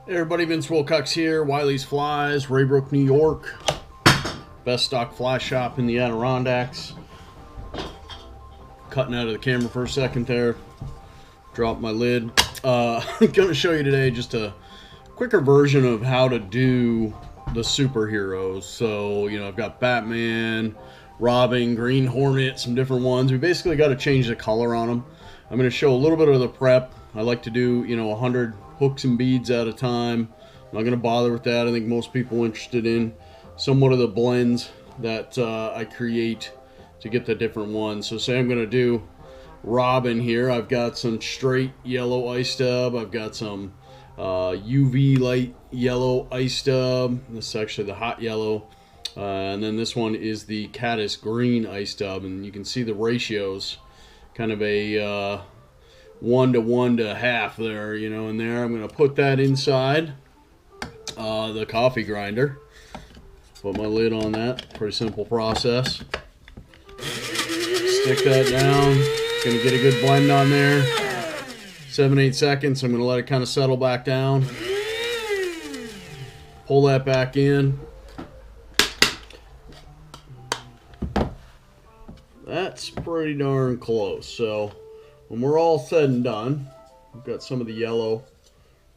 Hey everybody, Vince Wilcox here, Wiley's Flies, Raybrook, New York. Best stock fly shop in the Adirondacks. Cutting out of the camera for a second there. Dropped my lid. I'm going to show you today just a quicker version of how to do the superheroes. So, you know, I've got Batman, Robin, Green Hornet, some different ones. We basically got to change the color on them. I'm going to show a little bit of the prep. I like to do, 100 hooks and beads at a time. I'm not going to bother with that. I think most people are interested in somewhat of the blends that I create to get the different ones. So say I'm going to do Robin here. I've got some straight yellow ice stub. I've got some UV light yellow ice stub. This is actually the hot yellow. And then this one is the caddis green ice stub. And you can see the ratios, kind of a 1 to 1 to half there, in there. I'm going to put that inside the coffee grinder. Put my lid on that. Pretty simple process. Stick that down. Going to get a good blend on there. 7-8 seconds. I'm going to let it kind of settle back down. Pull that back in. That's pretty darn close. So when we're all said and done, we've got some of the yellow.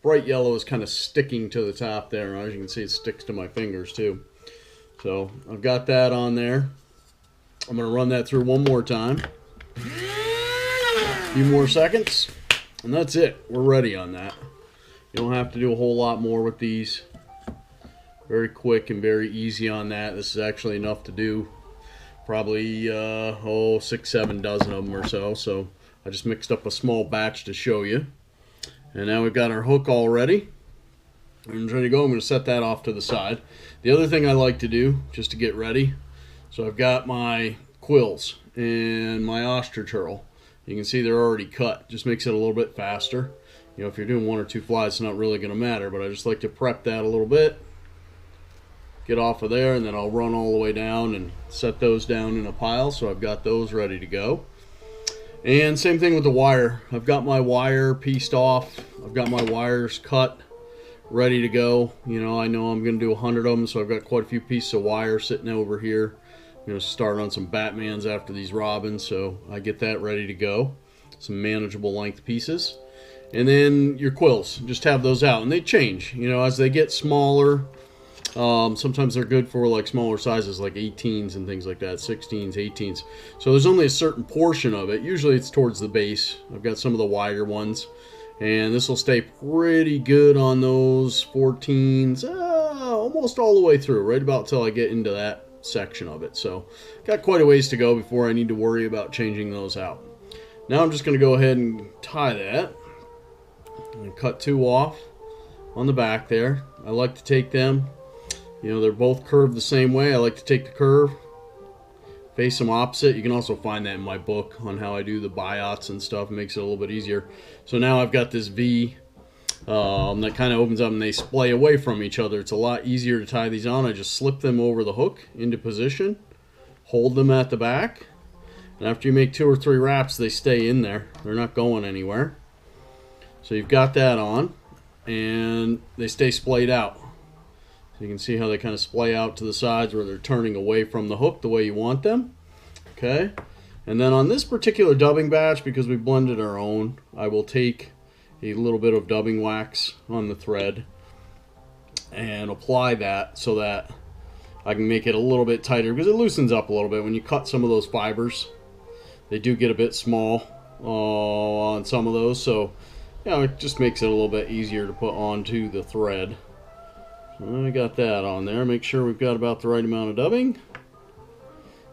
Bright yellow is kind of sticking to the top there. As you can see, it sticks to my fingers too. So I've got that on there. I'm going to run that through one more time. A few more seconds. And that's it. We're ready on that. You don't have to do a whole lot more with these. Very quick and very easy on that. This is actually enough to do probably 6-7 dozen of them or so. So I just mixed up a small batch to show you. And now we've got our hook all ready. I'm ready to go. I'm going to set that off to the side. The other thing I like to do, just to get ready, so I've got my quills and my ostrich herl. You can see they're already cut. Just makes it a little bit faster. If you're doing 1 or 2 flies, it's not really going to matter, but I just like to prep that a little bit. Get off of there, and then I'll run all the way down and set those down in a pile, so I've got those ready to go. And same thing with the wire. I've got my wire pieced off. I've got my wires cut, ready to go. I know I'm going to do 100 of them, so I've got quite a few pieces of wire sitting over here. I'm going to start on some Batmans after these Robins, so I get that ready to go. Some manageable length pieces. And then your quills, just have those out. And they change, as they get smaller. Sometimes they're good for like smaller sizes, like 18s and things like that, 16s, 18s. So there's only a certain portion of it. Usually it's towards the base. I've got some of the wider ones. And this will stay pretty good on those 14s, almost all the way through, right about until I get into that section of it. So got quite a ways to go before I need to worry about changing those out. Now I'm just going to go ahead and tie that. And cut 2 off on the back there. I like to take them. They're both curved the same way. I like to take the curve, face them opposite. You can also find that in my book on how I do the biots and stuff. It makes it a little bit easier. So now I've got this V that kind of opens up and they splay away from each other. It's a lot easier to tie these on. I just slip them over the hook into position, hold them at the back, and after you make 2 or 3 wraps, they stay in there. They're not going anywhere. So you've got that on, and they stay splayed out. So you can see how they kind of splay out to the sides where they're turning away from the hook the way you want them. Okay. And then on this particular dubbing batch, because we blended our own, I will take a little bit of dubbing wax on the thread and apply that so that I can make it a little bit tighter, because it loosens up a little bit. When you cut some of those fibers, they do get a bit small on some of those. So, it just makes it a little bit easier to put onto the thread. I got that on there. Make sure we've got about the right amount of dubbing.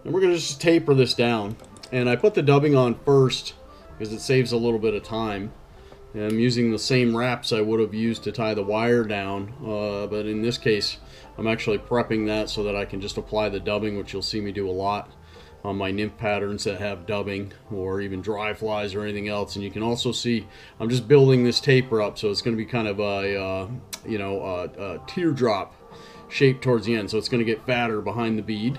And we're going to just taper this down. And I put the dubbing on first because it saves a little bit of time. And I'm using the same wraps I would have used to tie the wire down. But in this case, I'm actually prepping that so that I can just apply the dubbing, which you'll see me do a lot on my nymph patterns that have dubbing, or even dry flies or anything else. And you can also see I'm just building this taper up, so it's going to be kind of a a teardrop shape towards the end, so it's going to get fatter behind the bead.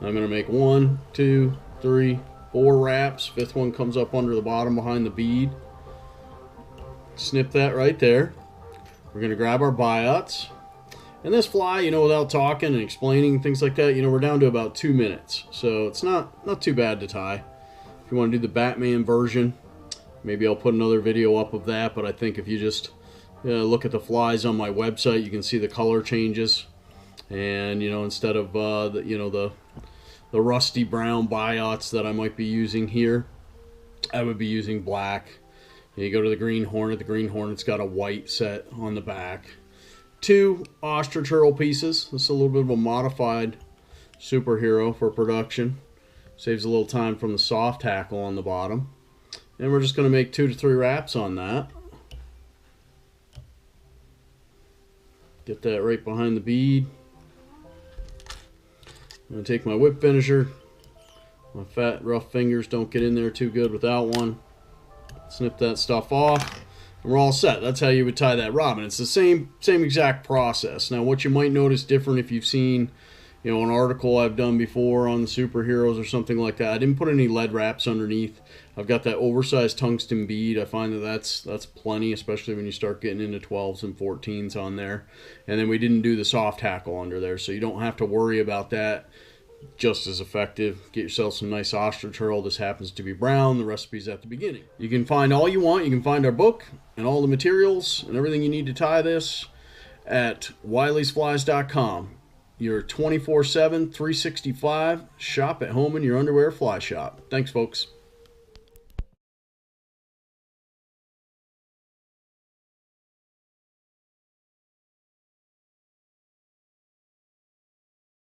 I'm going to make 1, 2, 3, 4 wraps. 5th one comes up under the bottom behind the bead. Snip that right there. We're going to grab our biots. And this fly, you know, without talking and explaining things like that, you know, we're down to about 2 minutes. So it's not too bad to tie. If you want to do the Batman version, maybe I'll put another video up of that. But I think if you just look at the flies on my website, you can see the color changes. And, you know, instead of, the rusty brown biots that I might be using here, I would be using black. You go to the Green Hornet. The Green Hornet's got a white set on the back. 2 ostrich herl pieces. This is a little bit of a modified superhero for production. Saves a little time from the soft tackle on the bottom. And we're just going to make 2 to 3 wraps on that. Get that right behind the bead. I'm going to take my whip finisher. My fat, rough fingers don't get in there too good without one. Snip that stuff off. And we're all set. That's how you would tie that robin. It's the same exact process. Now, what you might notice different if you've seen, you know, an article I've done before on the superheroes or something like that. I didn't put any lead wraps underneath. I've got that oversized tungsten bead. I find that that's plenty, especially when you start getting into 12s and 14s on there. And then we didn't do the soft tackle under there, so you don't have to worry about that. Just as effective. Get yourself some nice ostrich herl. This happens to be brown. The recipe's at the beginning. You can find all you want. You can find our book and all the materials and everything you need to tie this at WILEY'SFlies.com. Your 24/7, 365 shop at home in your underwear fly shop. Thanks, folks.